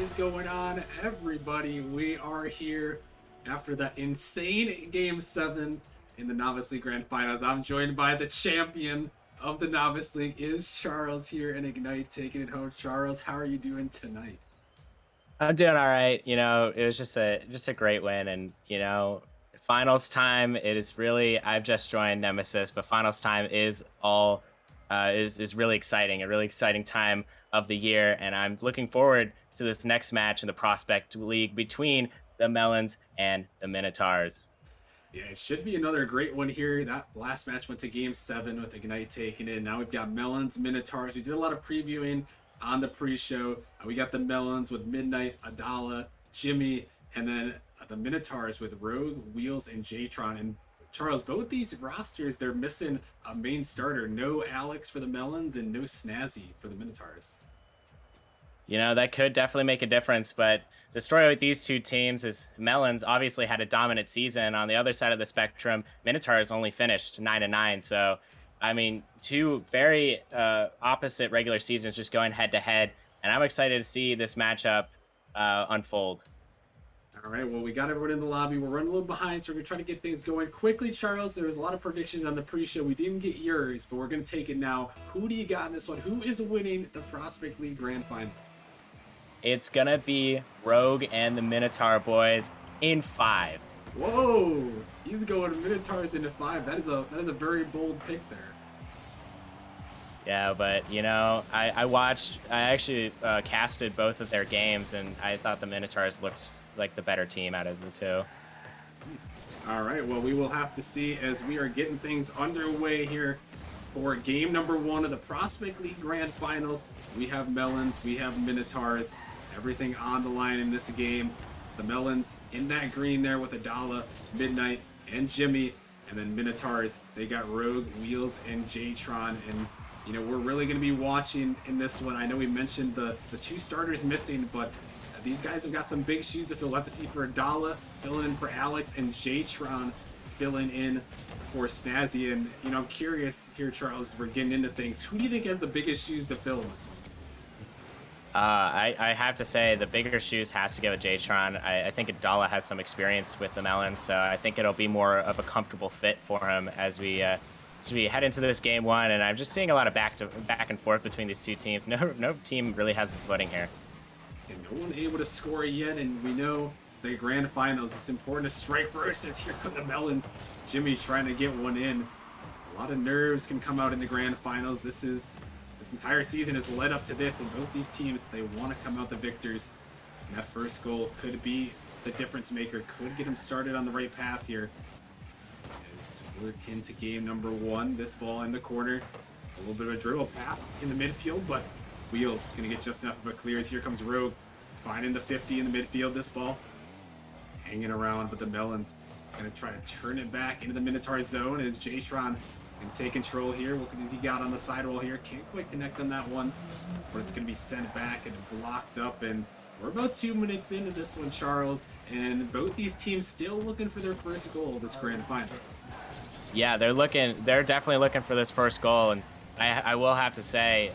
is going on, everybody? We are here after that insane Game 7 in the Novice League Grand Finals. I'm joined by the champion of the Novice League, is Charles here in Ignite, taking it home. Charles, how are you doing tonight? I'm doing all right. It was just a great win, and finals time. It is really. I've just joined Nemesis, but finals time is all is really exciting. A really exciting time of the year, and I'm looking forward to this next match in the Prospect League between the Melons and the Minotaurs. Yeah, it should be another great one here. That last match went to Game 7 with Ignite taking it. Now we've got Melons, Minotaurs. We did a lot of previewing on the pre-show. We got the Melons with Midnight, Adala, Jimmy, and then the Minotaurs with Rogue, Wheels, and Jatron. And Charles, both these rosters, they're missing a main starter. No Alex for the Melons and no Snazzy for the Minotaurs. That could definitely make a difference. But the story with these two teams is Melons obviously had a dominant season. On the other side of the spectrum, Minotaurs only finished 9-9. So, I mean, two very opposite regular seasons just going head to head. And I'm excited to see this matchup unfold. All right, well, we got everyone in the lobby. We're running a little behind, so we're going to try to get things going quickly. Charles, there was a lot of predictions on the pre-show. We didn't get yours, but we're going to take it now. Who do you got in this one? Who is winning the Prospect League Grand Finals? It's going to be Rogue and the Minotaur boys in 5. Whoa, he's going Minotaurs into 5. That is a very bold pick there. Yeah, but I actually casted both of their games, and I thought the Minotaurs looked like the better team out of the two. All right, well, we will have to see as we are getting things underway here for game number 1 of the Prospect League Grand Finals. We have Melons, we have Minotaurs, everything on the line in this game. The Melons in that green there with Adala, Midnight, and Jimmy, and then Minotaurs, they got Rogue, Wheels, and Jatron, and we're really going to be watching in this one. I know we mentioned the two starters missing, but these guys have got some big shoes to fill. We'll have to see for Adala filling in for Alex, and Jatron filling in for Snazzy. And I'm curious here, Charles, as we're getting into things. Who do you think has the biggest shoes to fill in this one? I have to say the bigger shoes has to go with Jatron. I think Adala has some experience with the Melons, so I think it'll be more of a comfortable fit for him as we head into this game 1. And I'm just seeing a lot of back and forth between these two teams. No team really has the footing here. And no one able to score yet, and we know the grand finals, it's important to strike first as here come the Melons. Jimmy trying to get one in. A lot of nerves can come out in the grand finals. This entire season has led up to this, and both these teams, they want to come out the victors. And that first goal could be the difference maker, could get them started on the right path here. As we're into game number 1, this ball in the corner. A little bit of a dribble pass in the midfield, but Wheels gonna get just enough of a clear as here comes Rogue, finding the 50 in the midfield. This ball hanging around, but the Melons gonna try to turn it back into the Minotaur zone as Jatron gonna take control here. What has he got on the sidewall here? Can't quite connect on that one, but it's gonna be sent back and blocked up. And we're about 2 minutes into this one, Charles, and both these teams still looking for their first goal of this grand finals. Yeah, they're definitely looking for this first goal, and I will have to say,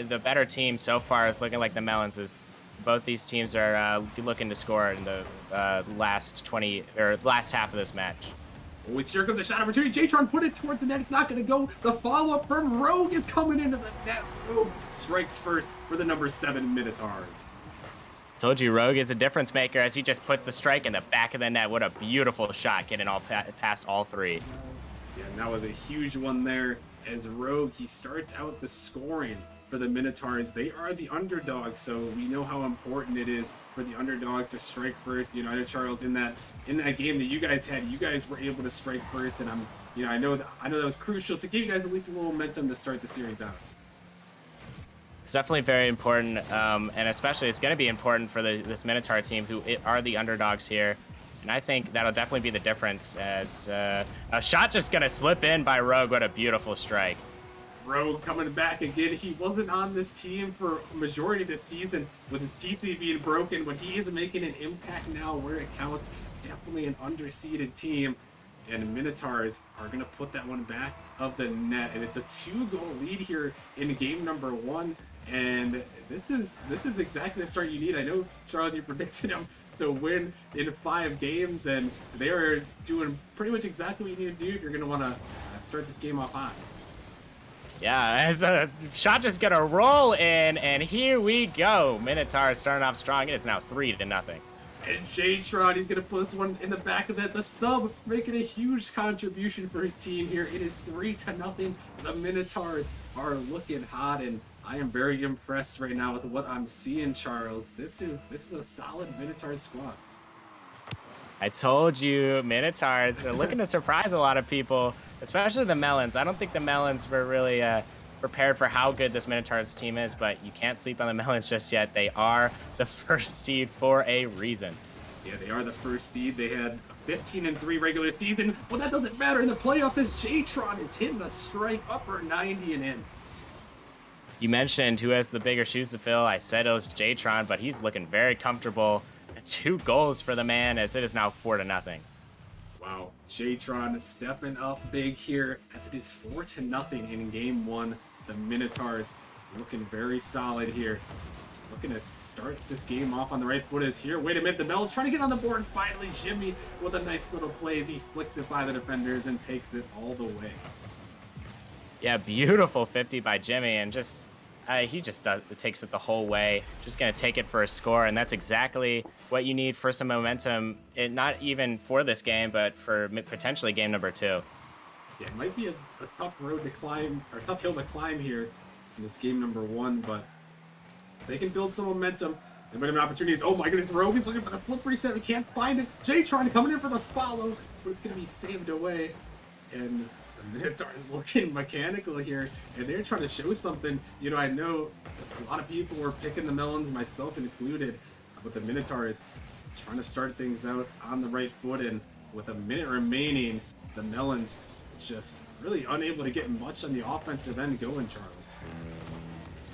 the better team so far is looking like the Melons. Is both these teams are looking to score in the last half of this match. Oh, here comes a shot opportunity. Jatron put it towards the net. It's not going to go. The follow-up from Rogue is coming into the net. Rogue strikes first for the number 7 Minotaurs. Told you, Rogue is a difference maker as he just puts the strike in the back of the net. What a beautiful shot, getting all past all 3. Yeah, and that was a huge one there. As Rogue, he starts out the scoring for the Minotaurs. They are the underdogs, so we know how important it is for the underdogs to strike first. I know, Charles, in that game that you guys had, you guys were able to strike first, and I know that was crucial to give you guys at least a little momentum to start the series out. It's definitely very important, and especially it's going to be important for this Minotaur team, who are the underdogs here. And I think that'll definitely be the difference, as a shot just going to slip in by Rogue. What a beautiful strike. Rogue coming back again. He wasn't on this team for a majority of the season with his PC being broken, but he is making an impact now where it counts. Definitely an underseeded team. And Minotaurs are going to put that one back of the net. And it's a 2-goal lead here in game number 1. And this is exactly the start you need. I know, Charles, you predicted him to win in 5 games, and they are doing pretty much exactly what you need to do if you're going to want to start this game off high. Yeah, as a shot just gonna roll in, and here we go. Minotaurs starting off strong. It's now 3-0. And Jatron, he's going to put this one in the back of that. The sub making a huge contribution for his team here. It is 3-0. The Minotaurs are looking hot, and I am very impressed right now with what I'm seeing, Charles. This is a solid Minotaur squad. I told you, Minotaurs are looking to surprise a lot of people, especially the Melons. I don't think the Melons were really prepared for how good this Minotaurs team is, but you can't sleep on the Melons just yet. They are the first seed for a reason. Yeah, they are the first seed. They had a 15-3 regular season. Well, that doesn't matter in the playoffs as Jatron is hitting a strike upper 90 and in. You mentioned who has the bigger shoes to fill. I said it was Jatron, but he's looking very comfortable. 2 goals for the man as it is now 4-0. Wow, Jatron stepping up big here as it is 4-0 in game 1. The Minotaurs looking very solid here. Looking to start this game off on the right foot is here. Wait a minute, the Melons trying to get on the board. Finally, Jimmy with a nice little play as he flicks it by the defenders and takes it all the way. Yeah, beautiful 50 by Jimmy, and just he just takes it the whole way. Just gonna take it for a score, and that's exactly what you need for some momentum. Not even for this game, but for potentially game number 2. Yeah, it might be a tough road to climb, or tough hill to climb here in this game number 1, but they can build some momentum. They might have opportunities. Oh my goodness, Rogue is looking for the flip reset. We can't find it. Jatron coming in for the follow, but it's gonna be saved away. And the Minotaur is looking mechanical here, and they're trying to show something. You know, I know a lot of people were picking the Melons, myself included, but the Minotaur is trying to start things out on the right foot, and with a minute remaining, the Melons just really unable to get much on the offensive end going, Charles.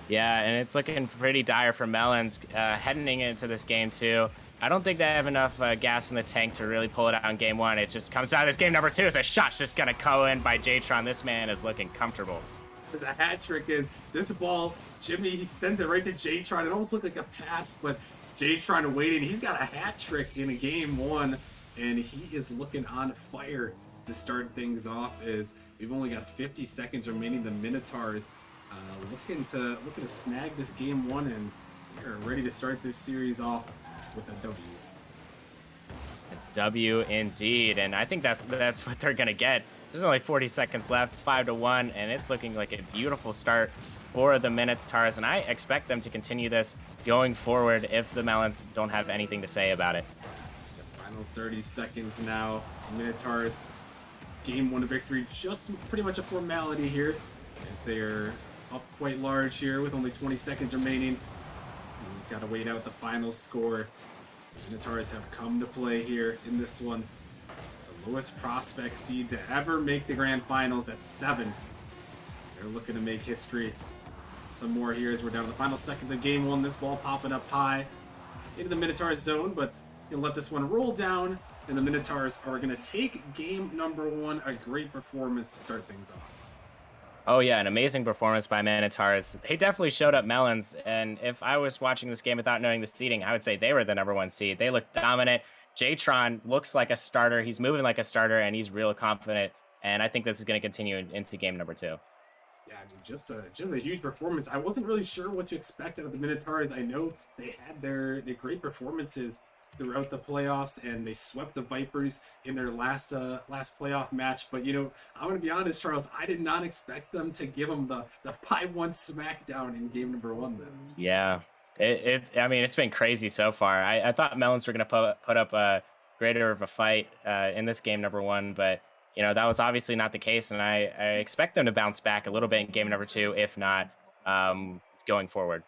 Yeah, and it's looking pretty dire for Melons heading into this game too. I don't think they have enough gas in the tank to really pull it out in game 1. It just comes out as game number 2 as a shot's just gonna go in by Jatron. This man is looking comfortable. The hat trick is this ball, Jimmy, he sends it right to Jatron. It almost looked like a pass, but Jatron waiting. He's got a hat trick in a game 1, and he is looking on fire to start things off as we've only got 50 seconds remaining. The Minotaurs looking to snag this game 1, and they're ready to start this series off with a W. A W indeed, and I think that's what they're gonna get. There's only 40 seconds left, 5-1, and it's looking like a beautiful start for the Minotaurs, and I expect them to continue this going forward if the Melons don't have anything to say about it. The final 30 seconds now. Minotaurs game 1 victory, just pretty much a formality here, as they're up quite large here with only 20 seconds remaining. We just gotta wait out the final score. The Minotaurs have come to play here in this one. The lowest prospect seed to ever make the grand finals at 7. They're looking to make history. Some more here as we're down to the final seconds of game 1. This ball popping up high into the Minotaurs zone, but gonna let this one roll down, and the Minotaurs are gonna take game number 1. A great performance to start things off. Oh yeah, an amazing performance by Minotaurs. They definitely showed up Melons, and if I was watching this game without knowing the seeding, I would say they were the number 1 seed. They look dominant. Jatron looks like a starter. He's moving like a starter, and he's real confident. And I think this is going to continue into game number 2. Yeah, dude, just a huge performance. I wasn't really sure what to expect out of the Minotaurs. I know they had their great performances throughout the playoffs, and they swept the Vipers in their last playoff match. But you know, I'm gonna be honest, Charles. I did not expect them to give them the 5-1 smackdown in game number 1. Then. Yeah, I mean, it's been crazy so far. I thought Melons were going to put up a greater of a fight in this game number 1, but you know that was obviously not the case, and I expect them to bounce back a little bit in game number 2, if not going forward.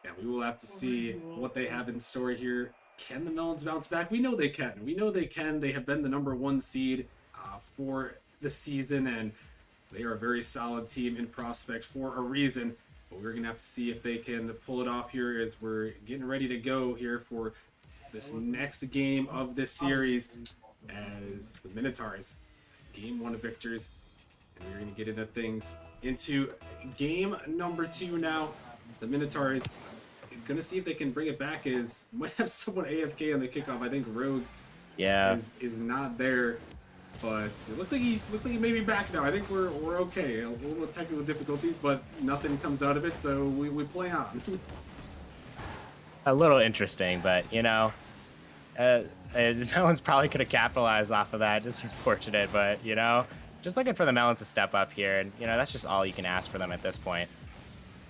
Yeah, we will have to see what they have in store here. Can the Melons bounce back? We know they can. We know they can. They have been the number 1 seed for the season, and they are a very solid team in prospect for a reason. But we're going to have to see if they can pull it off here as we're getting ready to go here for this next game of this series as the Minotaurs, game 1 victors. And we're going to get into things into game number 2 now. the Minotaurs gonna see if they can bring it back. Is might have someone AFK on the kickoff. I think Rogue Yeah. is not there, but it looks like he may be back now. I think we're okay. A little technical difficulties, but nothing comes out of it, so we play on. A little interesting, but you know, Melons probably could have capitalized off of that. Just unfortunate, but you know, just looking for the Melons to step up here, and you know, that's just all you can ask for them at this point.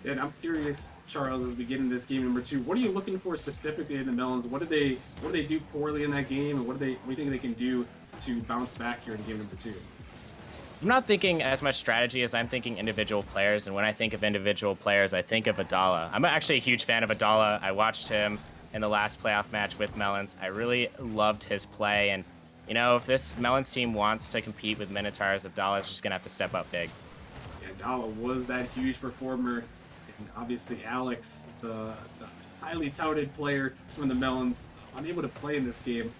And I'm curious, Charles, as we get into this game number 2, what are you looking for specifically in the Melons? What did they do poorly in that game, and what do you think they can do to bounce back here in game number 2? I'm not thinking as much strategy as I'm thinking individual players, and when I think of individual players, I think of Adala. I'm actually a huge fan of Adala. I watched him in the last playoff match with Melons. I really loved his play, and you know, if this Melons team wants to compete with Minotaurs, Adala's just gonna have to step up big. Yeah, Adala was that huge performer. And obviously Alex, the highly touted player from the Melons, unable to play in this game,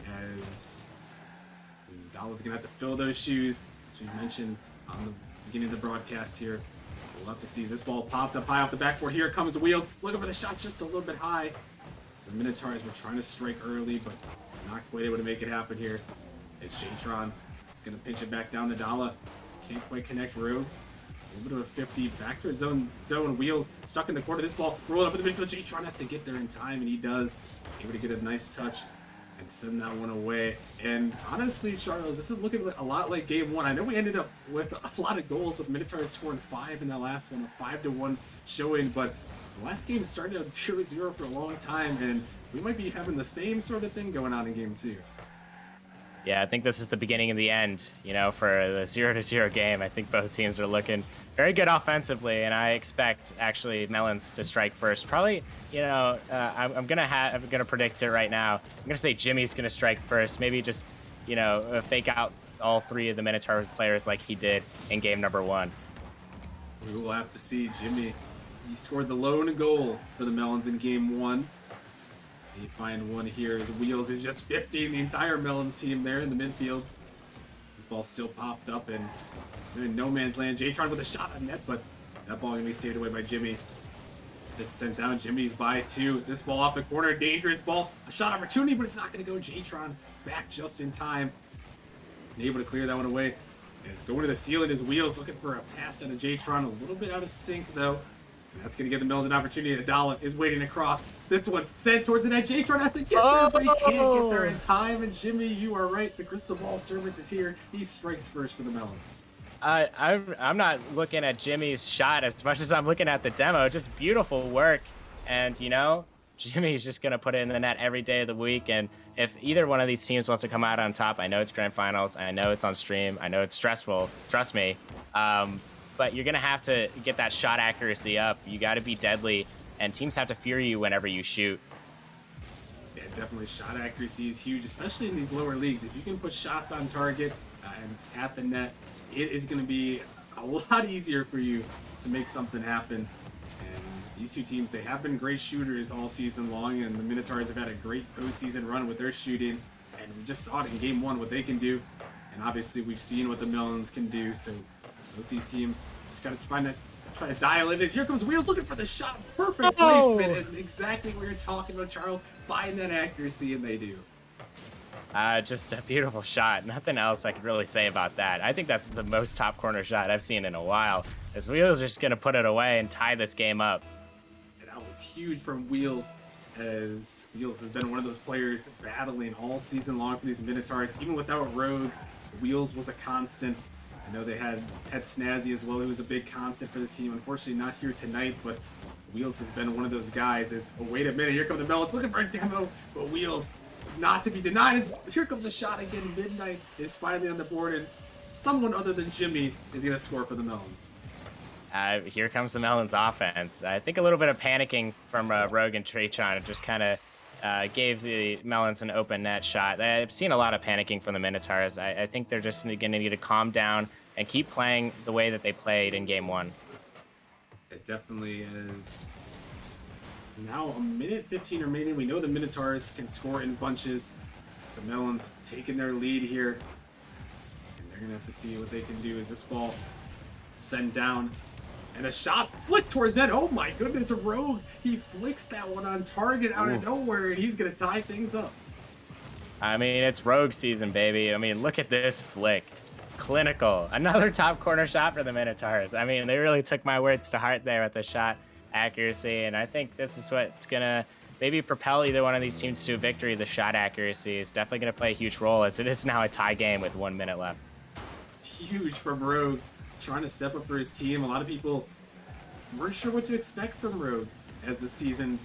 as Dala's going to have to fill those shoes, as we mentioned on the beginning of the broadcast here. We'll have to see this ball popped up high off the backboard. Here comes Wheels, looking for the shot just a little bit high. As the Minotaurs were trying to strike early, but not quite able to make it happen here. It's J-Tron going to pinch it back down to Dala. Can't quite connect Rogue. A little bit of a 50, back to his zone. Wheels stuck in the corner. This ball rolled up in the midfield. J-Tron has to get there in time, and he does. Able to get a nice touch and send that one away. And honestly, Charles, this is looking a lot like game 1. I know we ended up with a lot of goals, with Minotaurs scoring 5 in that last one, a 5-1 showing, but the last game started out 0-0 for a long time, and we might be having the same sort of thing going on in game 2. Yeah, I think this is the beginning of the end, you know, for the 0-0 game. I think both teams are looking very good offensively, and I expect actually Melons to strike first. Probably, you know, I'm gonna predict it right now. I'm gonna say Jimmy's gonna strike first. Maybe just, you know, fake out all 3 of the Minotaur players like he did in game number 1. We will have to see. Jimmy, he scored the lone goal for the Melons in game 1. They find one here as Wheels is just 50 the entire Melons team there in the midfield. This ball still popped up and in no man's land. J-Tron with a shot on net, but that ball gonna be saved away by Jimmy. As it's sent down, Jimmy's by 2. This ball off the corner, dangerous ball. A shot opportunity, but it's not gonna go. J-Tron back just in time. And able to clear that one away. And it's going to the ceiling as Wheels looking for a pass out of J-Tron. A little bit out of sync though. And that's going to give the Melons an opportunity. Adala is waiting across. This one sent towards the net. J-Tron has to get there, but he can't get there in time. And Jimmy, you are right. The crystal ball service is here. He strikes first for the Melons. I'm not looking at Jimmy's shot as much as I'm looking at the demo. Just beautiful work. And, you know, Jimmy's just going to put it in the net every day of the week. And if either one of these teams wants to come out on top, I know it's grand finals. I know it's on stream. I know it's stressful. Trust me. But you're going to have to get that shot accuracy up. You got to be deadly, and teams have to fear you whenever you shoot. Yeah, definitely shot accuracy is huge, especially in these lower leagues. If you can put shots on target and at the net, it is going to be a lot easier for you to make something happen. And these two teams, they have been great shooters all season long, and the Minotaurs have had a great postseason run with their shooting. And we just saw it in game 1 what they can do, and obviously we've seen what the Melons can do. So both these teams just got to try to dial it. As here comes Wheels looking for the shot. Perfect placement, and exactly what you're talking about, Charles. Find that accuracy, and they do. Just a beautiful shot. Nothing else I could really say about that. I think that's the most top corner shot I've seen in a while. As Wheels are just going to put it away and tie this game up. And that was huge from Wheels, as Wheels has been one of those players battling all season long for these Minotaurs. Even without Rogue, Wheels was a constant. I know they had Snazzy as well, who was a big constant for this team. Unfortunately, not here tonight, but Wheels has been one of those guys. Oh, wait a minute, here comes the Melons looking for a demo, but Wheels not to be denied. Here comes a shot again. Midnight is finally on the board, and someone other than Jimmy is going to score for the Melons. Here comes the Melons offense. I think a little bit of panicking from Rogue and J-Tron just kind of gave the Melons an open net shot. I've seen a lot of panicking from the Minotaurs. I think they're just going to need to calm down and keep playing the way that they played in game 1. It definitely is. Now a minute 15 remaining. We know the Minotaurs can score in bunches. The Melons taking their lead here. And they're going to have to see what they can do as this ball sent down. And a shot flicked towards net. Oh my goodness, Rogue. He flicks that one on target out of nowhere, and he's going to tie things up. I mean, it's Rogue season, baby. I mean, look at this flick. Clinical. Another top corner shot for the Minotaurs. I mean, they really took my words to heart there with the shot accuracy, and I think this is what's going to maybe propel either one of these teams to a victory. The shot accuracy is definitely going to play a huge role, as it is now a tie game with 1 minute left. Huge from Rogue, trying to step up for his team. A lot of people weren't sure what to expect from Rogue as the season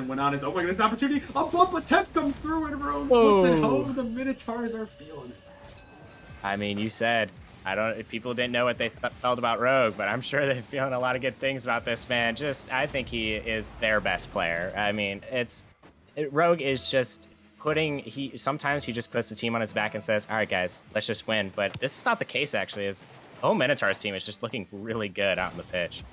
went on. Oh my goodness, an opportunity! A bump attempt comes through and Rogue puts it home. The Minotaurs are feeling it. I mean, you said people didn't know what they felt about Rogue, but I'm sure they're feeling a lot of good things about this man. I think he is their best player. I mean, Rogue is just sometimes he just puts the team on his back and says, all right, guys, let's just win. But this is not the case, actually, as the whole Minotaurs team is just looking really good out on the pitch.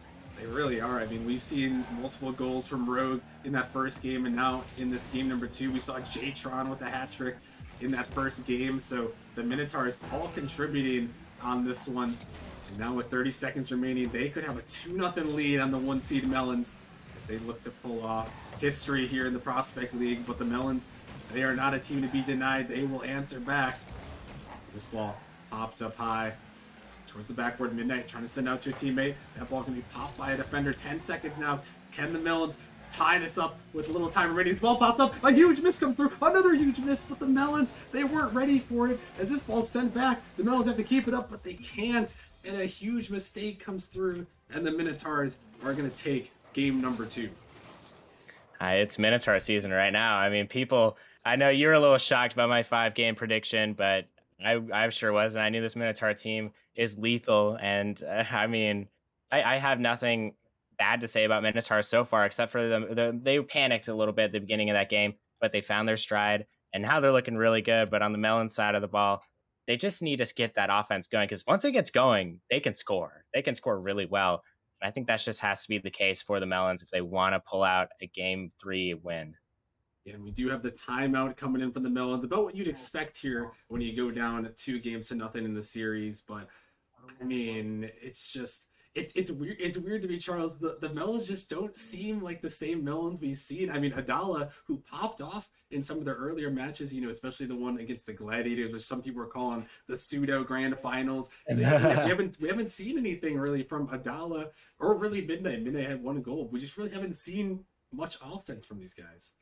They really are. I mean, we've seen multiple goals from Rogue in that first game, and now in this game number 2, we saw J-Tron with a hat trick in that first game. So the Minotaurs all contributing on this one. And now with 30 seconds remaining, they could have a 2-0 lead on the 1-seed Melons as they look to pull off history here in the Prospect League. But the Melons, they are not a team to be denied. They will answer back. This ball popped up high towards the backboard. Midnight trying to send out to a teammate. That ball can be popped by a defender. 10 seconds now. Can the Melons tie this up with a little time remaining? This ball pops up. A huge miss comes through. Another huge miss, but the Melons, they weren't ready for it. As this ball's sent back, the Melons have to keep it up, but they can't. And a huge mistake comes through, and the Minotaurs are going to take game number 2. It's Minotaur season right now. I mean, I know you're a little shocked by my 5-game prediction, but I sure was, and I knew this Minotaur team is lethal. And I mean, I have nothing bad to say about Minotaur so far, except for they panicked a little bit at the beginning of that game, but they found their stride, and now they're looking really good. But on the Melon side of the ball, they just need to get that offense going, because once it gets going, they can score. They can score really well. And I think that just has to be the case for the Melons if they want to pull out a game 3 win. And we do have the timeout coming in from the Melons, about what you'd expect here when you go down 2-0 in the series. But I mean, it's just it's weird. It's weird to me, Charles. The Melons just don't seem like the same Melons we've seen. I mean, Adala, who popped off in some of their earlier matches, especially the one against the Gladiators, which some people are calling the pseudo grand finals. we haven't seen anything really from Adala or really Midnight. Midnight had 1 goal. We just really haven't seen much offense from these guys.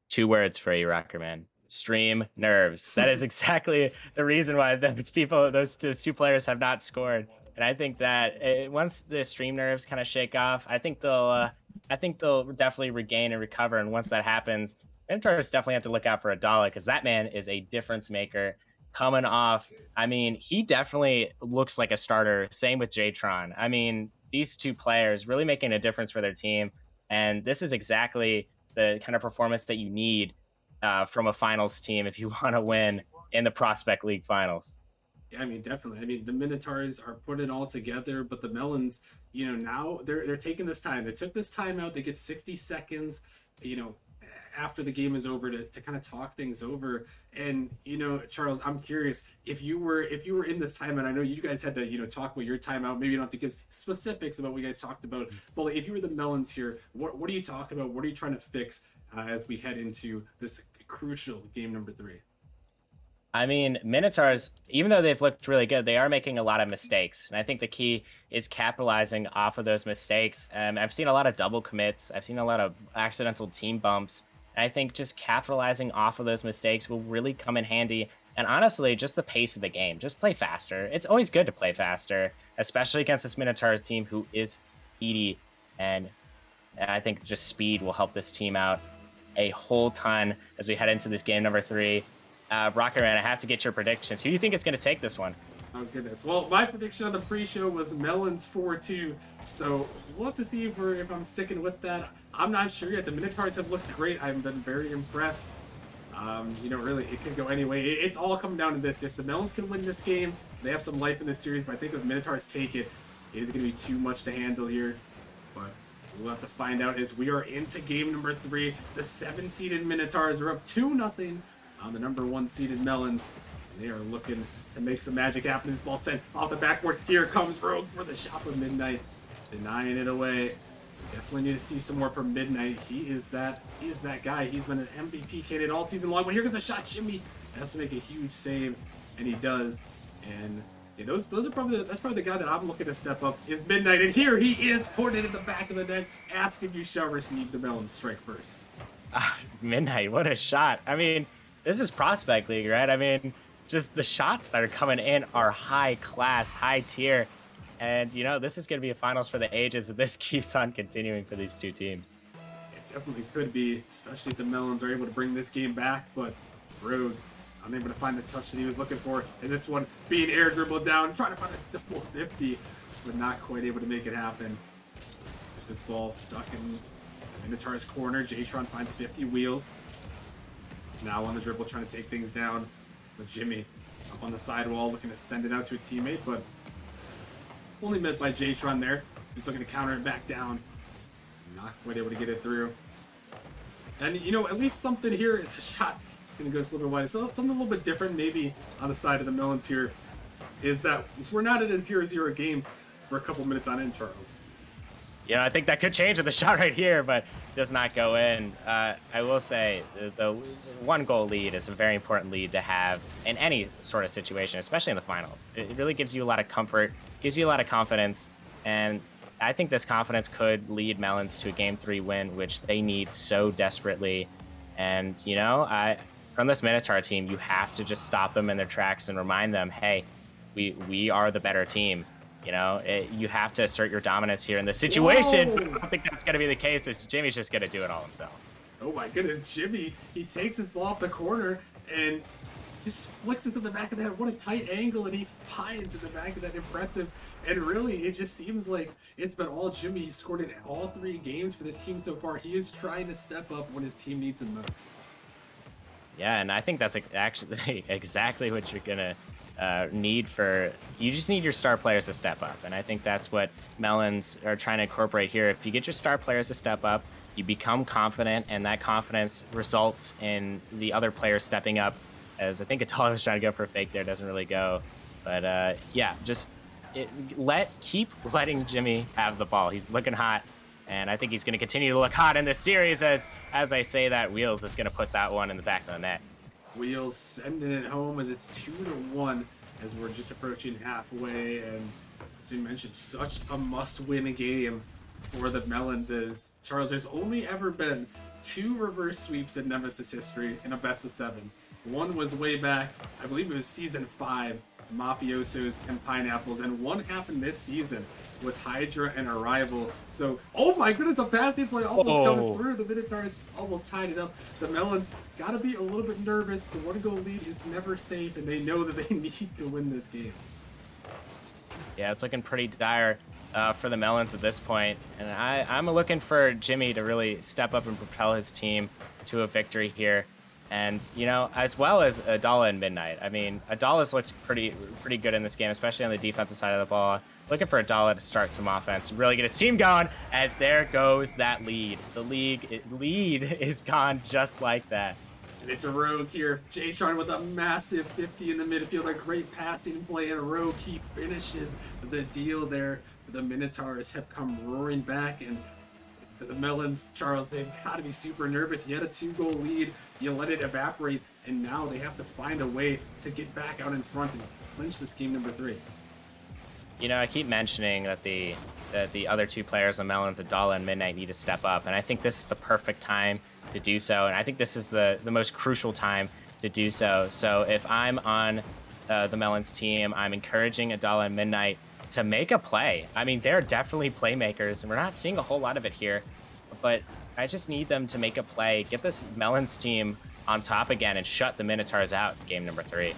2 words for you, Rocker Man. Stream nerves. That is exactly the reason why those 2 players have not scored. And I think that once the stream nerves kind of shake off, I think they'll definitely regain and recover. And once that happens, Minotaurs definitely have to look out for Adala, because that man is a difference maker coming off. I mean, he definitely looks like a starter. Same with J-Tron. I mean, these 2 players really making a difference for their team. And this is exactly the kind of performance that you need from a finals team if you want to win in the Prospect League finals. Yeah, I mean, definitely. I mean, the Minotaurs are putting it all together, but the Melons, now they're taking this time. They took this time out. They get 60 seconds, after the game is over to kind of talk things over. And, Charles, I'm curious, if you were in this timeout, I know you guys had to, talk about your timeout. Maybe you don't have to give specifics about what you guys talked about, but if you were the Melons here, what are you talking about? What are you trying to fix as we head into this crucial game number 3? I mean, Minotaurs, even though they've looked really good, they are making a lot of mistakes. And I think the key is capitalizing off of those mistakes. I've seen a lot of double commits. I've seen a lot of accidental team bumps. And I think just capitalizing off of those mistakes will really come in handy. And honestly, just the pace of the game. Just play faster. It's always good to play faster, especially against this Minotaur team who is speedy. And I think just speed will help this team out a whole ton as we head into this game number 3. Rocker Man, I have to get your predictions. Who do you think is going to take this one? Oh, goodness. Well, my prediction on the pre-show was Melons 4-2, so we'll have to see if I'm sticking with that. I'm not sure yet. The Minotaurs have looked great. I've been very impressed. Really, it could go anyway. It's all coming down to this. If the Melons can win this game, they have some life in this series, but I think if Minotaurs take it, it is going to be too much to handle here. But we'll have to find out as we are into game number 3. The 7-seeded Minotaurs are up 2-0 on the number 1-seeded Melons. And they are looking to make some magic happen. This ball sent off the backboard. Here comes Rogue for the shot of Midnight. denying it away. Definitely need to see some more from Midnight. He is that guy. He's been an MVP candidate all season long. But here comes a shot. Jimmy has to make a huge save, and he does. And yeah, those are probably that's probably the guy that I'm looking to step up is Midnight. And here he is, putting it in the back of the net. Ask if you shall receive. The Melons strike first. Midnight, what a shot! I mean, this is Prospect League, right? I mean, just the shots that are coming in are high class, high tier. And, you know, this is going to be a finals for the ages if this keeps on continuing for these two teams. It definitely could be, especially if the Melons are able to bring this game back. But Rogue, unable to find the touch that he was looking for. And this one being air dribbled down, trying to find a double 50, but not quite able to make it happen. As this ball stuck in Minotaurs' corner, Jatron finds 50 wheels. Now on the dribble, trying to take things down. But Jimmy up on the sidewall, looking to send it out to a teammate, but only met by Jatron there. He's looking to counter it back down. Not quite able to get it through. And, you know, at least something here is a shot. Going to go a little bit wide. So something a little bit different maybe on the side of the Melons here is that we're not in a 0-0 game for a couple minutes on end, Charles. You know, I think that could change with the shot right here, but does not go in. I will say the 1-goal lead is a very important lead to have in any sort of situation, especially in the finals. It really gives you a lot of comfort, gives you a lot of confidence, and I think this confidence could lead Melons to a Game 3 win, which they need so desperately. And, you know, from this Minotaur team, you have to just stop them in their tracks and remind them, hey, we are the better team. You know, you have to assert your dominance here in this situation. Whoa. I don't think that's going to be the case. Jimmy's just going to do it all himself. Oh my goodness, Jimmy, he takes his ball off the corner and just flicks it to the back of the net. What a tight angle, and he finds in the back of that. Impressive. And really, it just seems like it's been all Jimmy. He scored in all 3 games for this team so far. He is trying to step up when his team needs him most. Yeah, and I think that's actually exactly what you're going to need for. You just need your star players to step up, and I think that's what Melons are trying to incorporate here. If you get your star players to step up, you become confident, and that confidence results in the other players stepping up. As I think Atala was trying to go for a fake there, doesn't really go, but yeah, just keep letting Jimmy have the ball. He's looking hot, and I think he's going to continue to look hot in this series. As I say that, Wheels is going to put that one in the back of the net. Wheels sending it home as it's 2-1 as we're just approaching halfway, and as we mentioned, such a must-win game for the Melons. As Charles, there's only ever been 2 reverse sweeps in Nemesis history in a best-of-7. One was way back, I believe it was season 5, Mafiosos and Pineapples, and one happened this season with Hydra and Arrival. So, oh my goodness, a passing play almost comes through. The Minotaurs almost tied it up. The Melons gotta be a little bit nervous. The 1-goal lead is never safe, and they know that they need to win this game. Yeah, it's looking pretty dire for the Melons at this point, and I'm looking for Jimmy to really step up and propel his team to a victory here. And, you know, as well as Adala and Midnight. I mean, Adala's looked pretty good in this game, especially on the defensive side of the ball. Looking for Adala to start some offense and really get his team going, as there goes that lead. The lead is gone just like that. And it's a Rogue here. Jatron with a massive 50 in the midfield. A great passing play, and a Rogue, he finishes the deal there. The Minotaurs have come roaring back, and the Melons, Charles, they've got to be super nervous. You had a 2-goal lead, you let it evaporate, and now they have to find a way to get back out in front and clinch this game number 3. You know, I keep mentioning that the other 2 players, the Melons, Adala and Midnight, need to step up, and I think this is the perfect time to do so, and I think this is the most crucial time to do so. So if I'm on the Melons team, I'm encouraging Adala and Midnight to make a play. I mean, they're definitely playmakers, and we're not seeing a whole lot of it here, but I just need them to make a play, get this Melons team on top again, and shut the Minotaurs out in game number 3.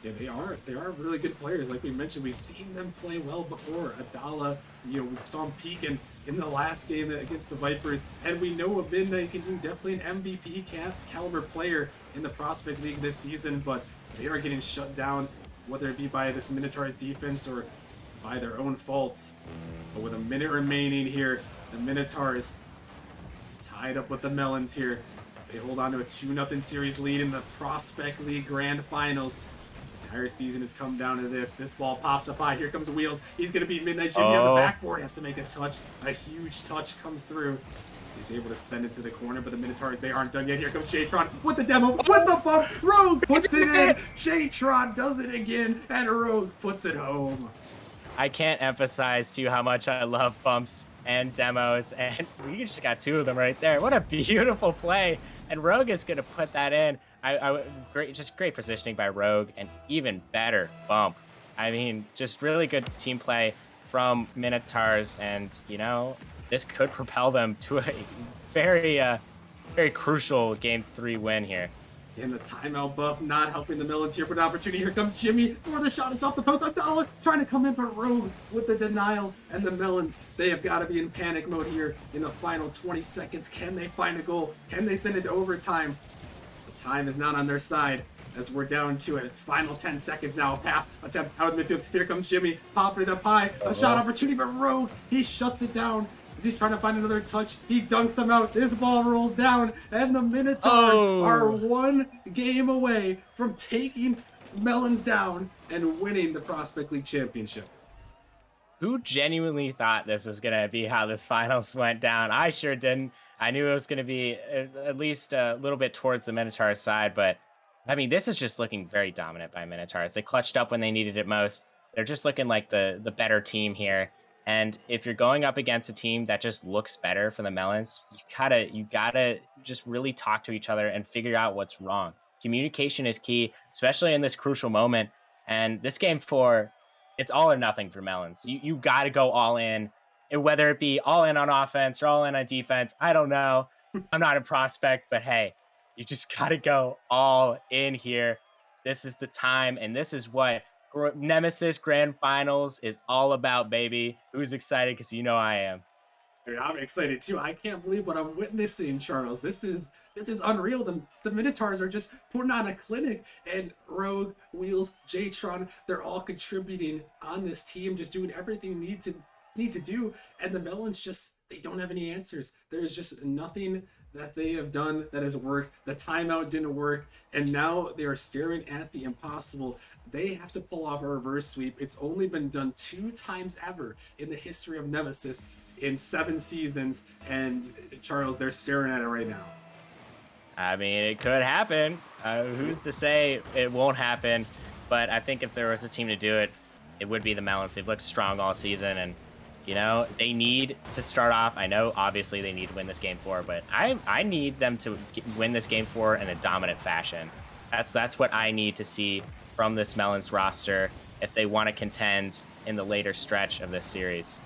Yeah, they are really good players. Like we mentioned, we've seen them play well before. Adala, you know, we saw him peaking in the last game against the Vipers, and we know a Midnight can do definitely an MVP caliber player in the Prospect League this season, but they are getting shut down, whether it be by this Minotaurs defense or by their own faults. But with a minute remaining here, the Minotaurs tied up with the Melons here as they hold on to a 2-0 series lead in the Prospect League Grand Finals. Entire season has come down to this. This ball pops up high. Here comes Wheels. He's going to beat Midnight Jimmy on the backboard. He has to make a touch. A huge touch comes through. He's able to send it to the corner, but the Minotaurs, they aren't done yet. Here comes Jatron with the demo, with the bump. Rogue puts it in. Jatron does it again, and Rogue puts it home. I can't emphasize to you how much I love bumps and demos, and we just got 2 of them right there. What a beautiful play, and Rogue is going to put that in. Great positioning by Rogue, and even better bump. I mean, just really good team play from Minotaurs, and you know, this could propel them to a very crucial Game 3 win here. And the timeout buff not helping the Melons here, but an opportunity. Here comes Jimmy for the shot. It's off the post. Adala trying to come in, but Rogue with the denial. And the Melons, they have got to be in panic mode here in the final 20 seconds. Can they find a goal? Can they send it to overtime? The time is not on their side as we're down to it. Final 10 seconds now. A pass attempt out of midfield. Here comes Jimmy, popping it up high. A shot opportunity, but Rogue, he shuts it down. He's trying to find another touch. He dunks him out. This ball rolls down, and the Minotaurs are 1 game away from taking Melons down and winning the Prospect League Championship. Who genuinely thought this was going to be how this finals went down? I sure didn't. I knew it was going to be at least a little bit towards the Minotaurs side, but I mean, this is just looking very dominant by Minotaurs. They clutched up when they needed it most. They're just looking like the better team here. And if you're going up against a team that just looks better for the Melons, you gotta just really talk to each other and figure out what's wrong. Communication is key, especially in this crucial moment. And this Game 4, it's all or nothing for Melons. You gotta go all in, and whether it be all in on offense or all in on defense, I don't know. I'm not a prospect, but hey, you just gotta go all in here. This is the time, and this is what Nemesis Grand Finals is all about, baby. Who's excited? Because you know I am. I'm excited too. I can't believe what I'm witnessing, Charles. This is unreal. The Minotaurs are just putting on a clinic, and Rogue, Wheels, Jatron, they're all contributing on this team, just doing everything need to do. And the Melons they don't have any answers. There's just nothing that they have done that has worked. The timeout didn't work, and now they are staring at the impossible. They have to pull off a reverse sweep. It's only been done 2 times ever in the history of Nemesis in 7 seasons, and Charles, they're staring at it right now. I mean, it could happen. Who's to say it won't happen? But I think if there was a team to do it, it would be the Melons. They've looked strong all season, and you know, they need to start off. I know, obviously, they need to win this Game 4, but I need them to win this Game 4 in a dominant fashion. That's what I need to see from this Melons roster if they want to contend in the later stretch of this series.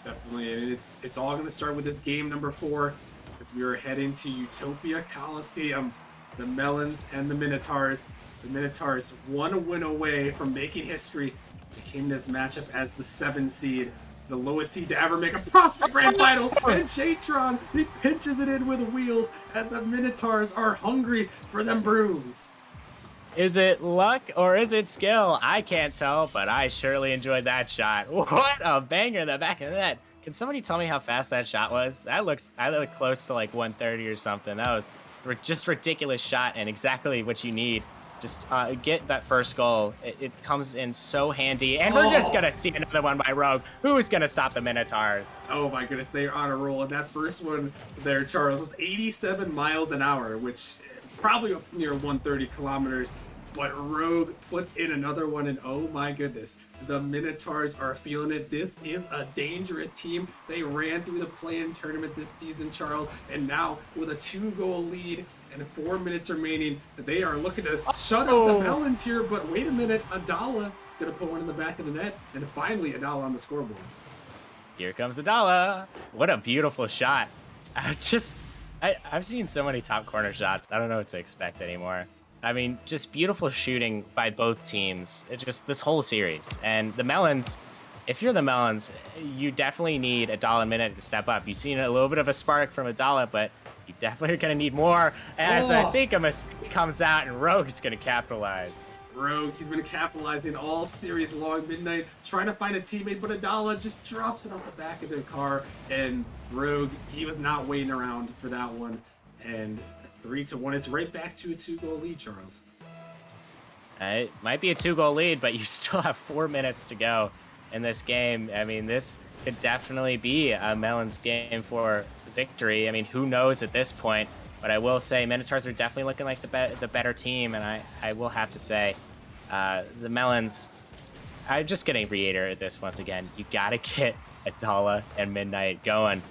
Definitely, and it's all going to start with this game number 4. We are heading to Utopia Coliseum. The Melons and the Minotaurs. The Minotaurs 1 win away from making history. They came to this matchup as the 7 seed. The lowest seed to ever make a Prospect Grand Final, and Jatron, he pinches it in with Wheels, and the Minotaurs are hungry for them brooms. Is it luck or is it skill? I can't tell, but I surely enjoyed that shot. What a banger in the back of the net. Can somebody tell me how fast that shot was? I looked close to like 130 or something. That was just ridiculous shot, and exactly what you need. Just get that first goal. It comes in so handy. And we're just going to see another one by Rogue. Who's going to stop the Minotaurs? Oh my goodness, they are on a roll. And that first one there, Charles, was 87 miles an hour, which probably up near 130 kilometers. But Rogue puts in another one, and oh my goodness, the Minotaurs are feeling it. This is a dangerous team. They ran through the play-in tournament this season, Charles, and now with a 2-goal lead and 4 minutes remaining, they are looking to shut up the Melons here. But wait a minute, Adala gonna put one in the back of the net, and finally Adala on the scoreboard. Here comes Adala. What a beautiful shot. I've seen so many top corner shots. I don't know what to expect anymore. I mean, just beautiful shooting by both teams. It's just this whole series. And the Melons, if you're the Melons, you definitely need Adala and Minute to step up. You've seen a little bit of a spark from Adala, but you definitely are going to need more. As I think a mistake comes out, and Rogue is going to capitalize. Rogue, he's been capitalizing all series long. Midnight trying to find a teammate, but Adala just drops it off the back of their car. And Rogue, he was not waiting around for that one. And 3-1. It's right back to a 2-goal lead, Charles. It might be a 2-goal lead, but you still have 4 minutes to go in this game. I mean, this could definitely be a Melons game for victory. I mean, who knows at this point? But I will say, Minotaurs are definitely looking like the better team, and I will have to say, the Melons. I'm just gonna reiterate this once again. You gotta get Adala and Midnight going,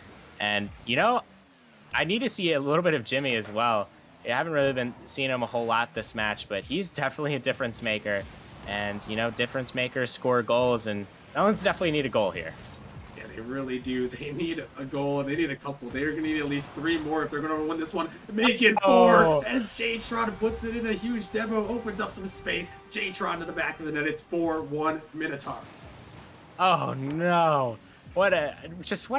and I need to see a little bit of Jimmy as well. I haven't really been seeing him a whole lot this match, but he's definitely a difference maker. And, difference makers score goals, and Melons definitely need a goal here. Yeah, they really do. They need a goal. They need a couple. They're going to need at least 3 more if they're going to win this one. Make it 4. Oh, And Jtron puts it in a huge demo, opens up some space. Jtron to the back of the net. It's 4-1 Minotaurs. oh no. What a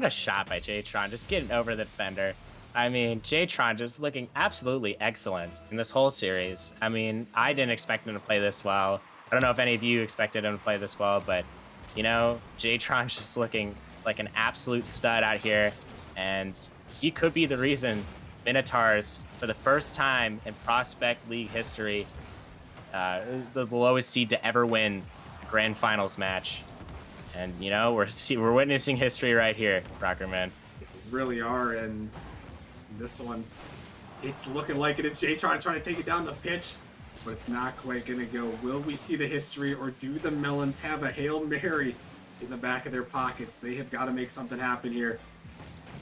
shot by Jtron, just getting over the defender. I mean, Jtron just looking absolutely excellent in this whole series. I mean, I didn't expect him to play this well. I don't know if any of you expected him to play this well, but Jtron's just looking like an absolute stud out here, and he could be the reason Minotaurs, for the first time in Prospect League history, the lowest seed to ever win a grand finals match. And we're witnessing history right here, Rocker Man. They really are. And this one, it's looking like it is Jtron trying to take it down the pitch, but it's not quite going to go. Will we see the history, or do the Melons have a Hail Mary in the back of their pockets? They have got to make something happen here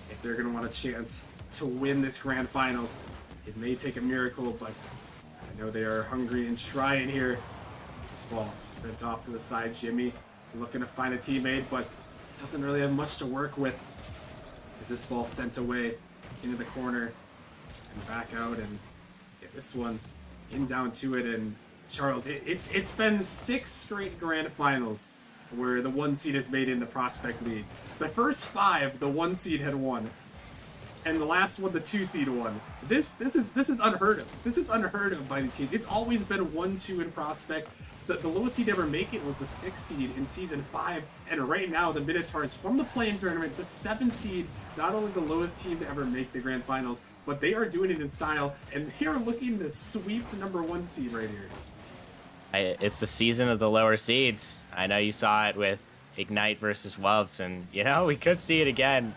if they're going to want a chance to win this grand finals. It may take a miracle, but I know they are hungry and trying here. This ball sent off to the side. Jimmy looking to find a teammate, but doesn't really have much to work with. Is this ball sent away into the corner and back out, and get this one in down to it. And Charles, it's been 6 straight grand finals where the 1 seed has made in the Prospect League. The first 5, the 1 seed had won, and the last one, the 2 seed won. This is unheard of. This is unheard of by the teams. It's always been 1-2 in Prospect. The lowest seed to ever make it was the 6th seed in Season 5, and right now the Minotaurs from the play-in tournament, the 7th seed, not only the lowest team to ever make the grand finals, but they are doing it in style, and they're looking to sweep the number 1 seed right here. It's the season of the lower seeds. I know you saw it with Ignite versus Welps, and we could see it again.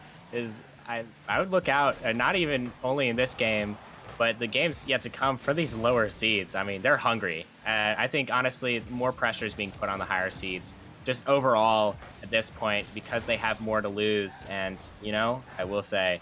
I would look out, not even only in this game, but the games yet to come for these lower seeds. I mean, they're hungry. I think, honestly, more pressure is being put on the higher seeds, just overall at this point, because they have more to lose. And, I will say,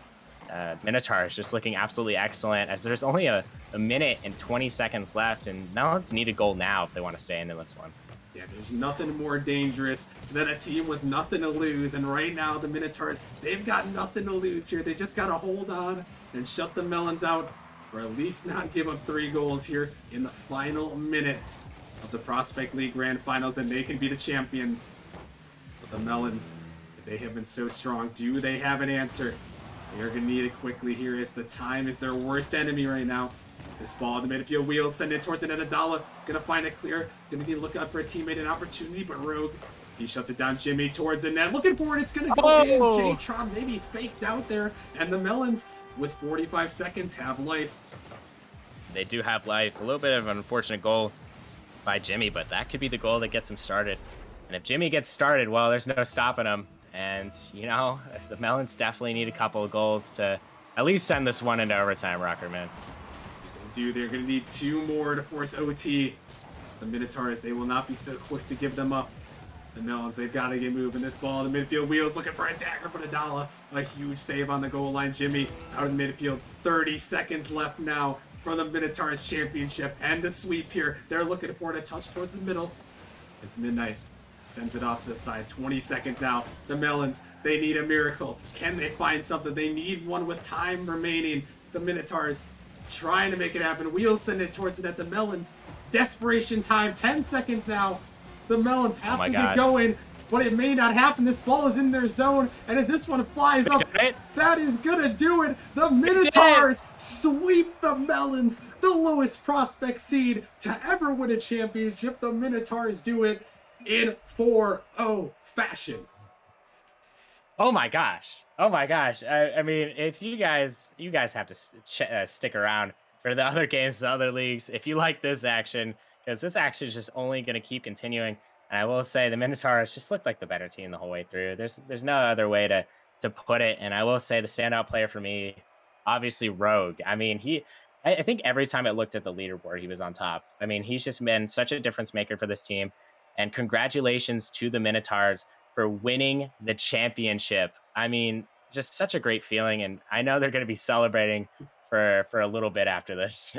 Minotaurs just looking absolutely excellent, as there's only a minute and 20 seconds left, and Melons need a goal now if they want to stay into this one. Yeah, there's nothing more dangerous than a team with nothing to lose, and right now the Minotaurs, they've got nothing to lose here. They just got to hold on and shut the Melons out, or at least not give up 3 goals here in the final minute of the Prospect League Grand Finals, then they can be the champions. But the Melons, they have been so strong. Do they have an answer? They are going to need it quickly here, as the time is their worst enemy right now. This ball in the midfield, wheels, send it towards the net. Adala gonna find it clear. Gonna need to look out for a teammate, an opportunity, but Rogue, he shuts it down. Jimmy towards the net, looking for it. It's gonna go in. Jtron maybe faked out there, and the Melons, with 45 seconds, have life. They do have life. A little bit of an unfortunate goal by Jimmy, but that could be the goal that gets him started. And if Jimmy gets started, well, there's no stopping him. And the Melons definitely need a couple of goals to at least send this one into overtime, Rocker Man. They're going to need 2 more to force OT. The Minotaurs, they will not be so quick to give them up. The Melons, they've got to get moving. This ball in the midfield, wheels looking for a dagger, but Adala, a huge save on the goal line. Jimmy out in the midfield. 30 seconds left now for the Minotaurs championship, and the sweep here. They're looking for it, a touch towards the middle. It's Midnight. Sends it off to the side. 20 seconds now. The Melons, they need a miracle. Can they find something? They need one with time remaining. The Minotaurs trying to make it happen. Wheels send it towards the net. The Melons, desperation time. 10 seconds now. The Melons have to get going, but it may not happen. This ball is in their zone, and if this one flies up, that is gonna do it. The Minotaurs sweep the Melons, the lowest prospect seed to ever win a championship. The Minotaurs do it in 4-0 fashion. Oh my gosh. I mean, if you guys have to stick around for the other games, the other leagues. If you like this action, because this action is just only going to keep continuing. And I will say the Minotaurs just looked like the better team the whole way through. There's no other way to put it. And I will say the standout player for me, obviously Rogue. I mean, I think every time I looked at the leaderboard, he was on top. I mean, he's just been such a difference maker for this team. And congratulations to the Minotaurs for winning the championship. I mean, just such a great feeling. And I know they're going to be celebrating for a little bit after this.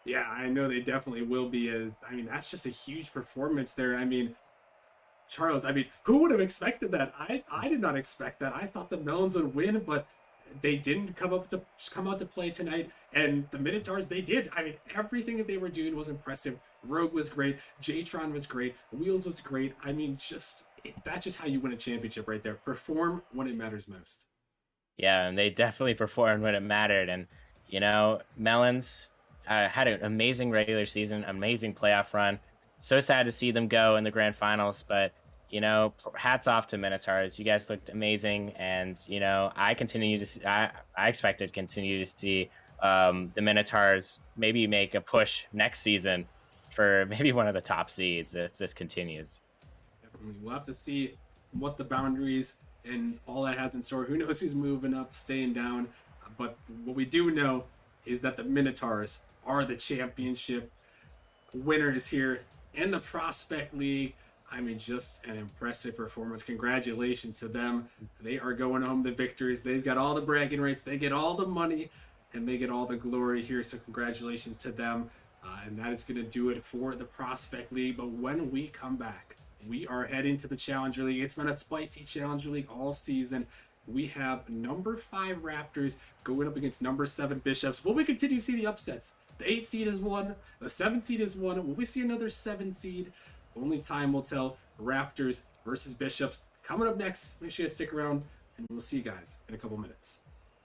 Yeah, I know they definitely will be. As I mean, that's just a huge performance there. I mean, Charles, I mean, who would have expected that? I did not expect that. I thought the Melons would win, but they didn't come out to play tonight. And the Minotaurs, they did. I mean, everything that they were doing was impressive. Rogue was great. Jtron was great. Wheels was great. I mean, that's just how you win a championship right there. Perform when it matters most. Yeah, and they definitely performed when it mattered. And Melons had an amazing regular season, amazing playoff run. So sad to see them go in the grand finals, but hats off to Minotaurs. You guys looked amazing, and I expect to continue to see the Minotaurs maybe make a push next season for maybe one of the top seeds if this continues. Definitely. We'll have to see what the boundaries and all that has in store. Who knows who's moving up, staying down. But what we do know is that the Minotaurs are the championship winners here in the Prospect League. I mean, just an impressive performance. Congratulations to them. They are going home the victors. They've got all the bragging rights. They get all the money and they get all the glory here. So congratulations to them. And that is going to do it for the Prospect League. But when we come back, we are heading to the Challenger League. It's been a spicy Challenger League all season. We have number 5 Raptors going up against number 7 Bishops. Will we continue to see the upsets? The 8 seed is one. The 7 seed is one. Will we see another 7 seed? Only time will tell. Raptors versus Bishops coming up next. Make sure you stick around, and we'll see you guys in a couple minutes.